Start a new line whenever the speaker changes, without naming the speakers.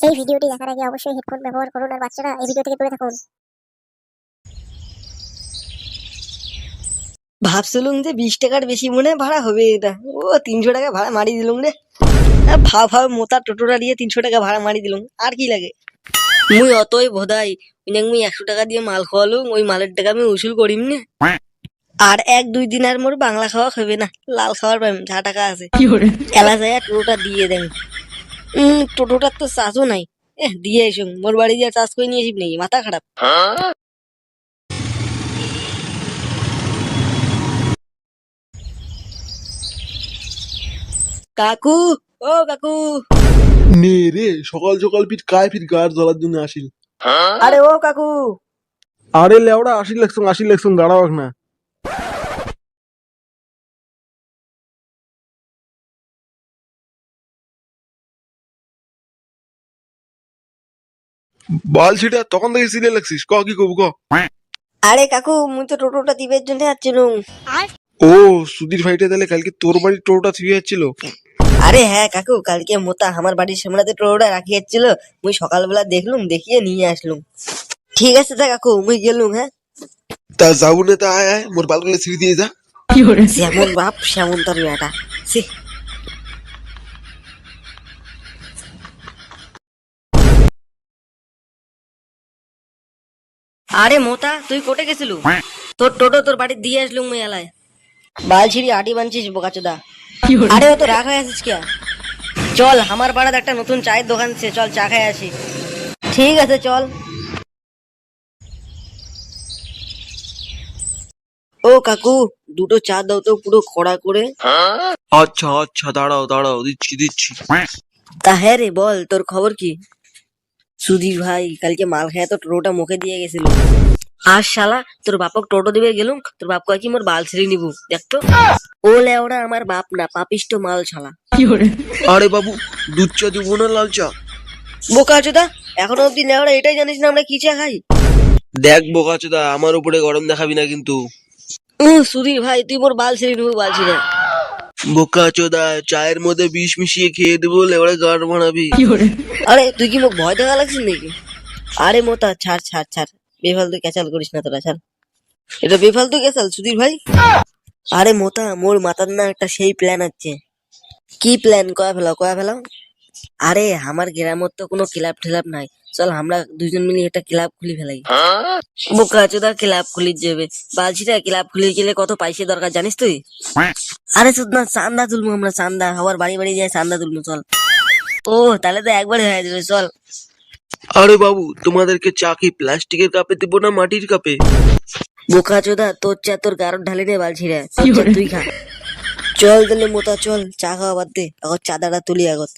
এই ভিডিওটি দেখার আগে অবশ্যই হেডফোন ব্যবহার করুন আর বাচ্চারা এই ভিডিও থেকে দূরে থাকুন।
ভাবছিলুম যে 20 টাকার বেশি মনে হয় ভাড়া হবে এটা। ও 300 টাকা ভাড়া মারি দিলুম রে। ভাব মোটা টোটোটা দিয়ে 300 টাকা ভাড়া মারি দিলুম, আর কি লাগে। মুই অতই ভোদাই মুই 100 টাকা দিয়ে মাল খাওয়ালুম, ওই মালের টাকা আমি উসুল করিম নে। আর 1-2 দিন আর মোর বাংলা খাওয়া হবে না, লাল খাওয়ার পাইম, যা টাকা আছে এলা যায় টোটোটা দিয়ে দেন। টোটোটার তো চার্জও নাই। দিয়ে এসো, মোর বাড়ি দিয়ে চার্জ করে নিয়ে আসিস নাকি, মাথা খারাপ। কাকু, ও কাকু।
নে রে, সকাল সকাল ফির গাড় জ্বলার জন্য আসিল।
আরে ও কাকু।
আরে লেওড়া, আসি লাগছুন দাঁড়াও না। বল ছিটা, তখন থেকে সিলে লাগছিস, ক কি কবু ক।
আরে কাকু, মুই তো টোটোটা দিবের জন্য আসছিলুম।
ও সুধীর ভাইটা তাহলে কালকে তোর বাড়ির টোটোটা থুয়ে যাচ্ছিল।
আরে হ্যাঁ কাকু, কালকে মোতা আমার বাড়ির সামনে টোটোটা রাখি যাচ্ছিল, মুই সকালবেলা দেখলুম, দেখিয়ে নিয়ে আসলুম। ঠিক আছে তা কাকু, মুই গেলুম। হ্যাঁ,
তা যাবো না, তা আয় মোর বালগুলো ছিঁড়ে দিয়ে যা।
যেমন বাপ সেমন তার বেটা। ছি। আরে মোতা, তুই কোটে গেছিলু? তোর টোটো তোর বাড়ি দিয়ে আসলুম মুই এলায়। বাল ছিড়ি আটি বানছিস বোকাচোদা। আরে ও তো রাগ হয়ে আছিস কে? চল, আমার পাড়াতে একটা নতুন চায়ের দোকান আছে, চল চা খাই আসি। ঠিক আছে চল। ও কাকু, দুটো চা দাও তো, পুরো কড়া করে।
আচ্ছা আচ্ছা, দাঁড়াও দিচ্ছি।
তা হ্যাঁ রে, বল তোর খবর কি? সুধীর ভাই কালকে মাল খায় তো টোটোটা মুখে দিয়ে গেছিল। আর শালা তোর বাপক টোটো দিবে গেলুম, তোর বাপ কয় কি মোর বাল ছিঁড়ে নিবো, দেখতো। ও লেওড়া আমার বাপ না, পাপিষ্ট মাল শালা।
আরে বাবু, দুধ চা দিব না লাল চা?
বোকা চোদা, এখনো অব্দি লেওড়া এটাই জানিস না আমরা কি চা খাই?
দেখ বোকাচোদা, আমার উপরে গরম দেখাবি না কিন্তু।
সুধীর ভাই, তুই মোর বাল ছিঁড়ে নিবো, বাল ছিঁড়ে।
বোকাচোদা, চায়ের মধ্যে বিষ মিশিয়ে খেয়ে দেবো, লেবড়ে গাড় বানাবি।
আরে তুই কি মোক ভয় দেখা লাগছিস নাকি? আরে মোতা, ছাড়, বেফালতু ক্যাচাল করিস না তোরা, ছাড়। এটা বেফালতু ক্যাচাল সুধীর ভাই। আরে মোতা, মোর মাথার না একটা সেই প্ল্যান আছে। কি প্ল্যান? কয়া ফেলাও। আরে আমার গ্রামের তো কোনো ক্লাব ঠেলাব নাই, চল আমরা দুজন মিলে একটা ক্লাব খুলি ফেলাই। বোকা চোদা, ক্লাব খুলি যাবে বালছিটা, ক্লাব খুলি গেলে কত পয়সা দরকার জানিস তুই? আরে শুধু না, চান্দা তুলবো আমরা, চান্দা সবার বাড়ি বাড়ি যাই চান্দা তুলবো, চল। ও তাহলে তো একবারে হয়ে যাবে, চল।
আরে বাবু, তোমাদেরকে চা কি প্লাস্টিকের কাপে দেবো না মাটির কাপে?
বোকা চোদা, তোর চা তোর গারদ ঢালি রে বালছিরা, তুই খা। চল তাহলে মোতা, চল, চা খাওয়া বাদ দে, আগত চাঁদাটা তুলি আগত।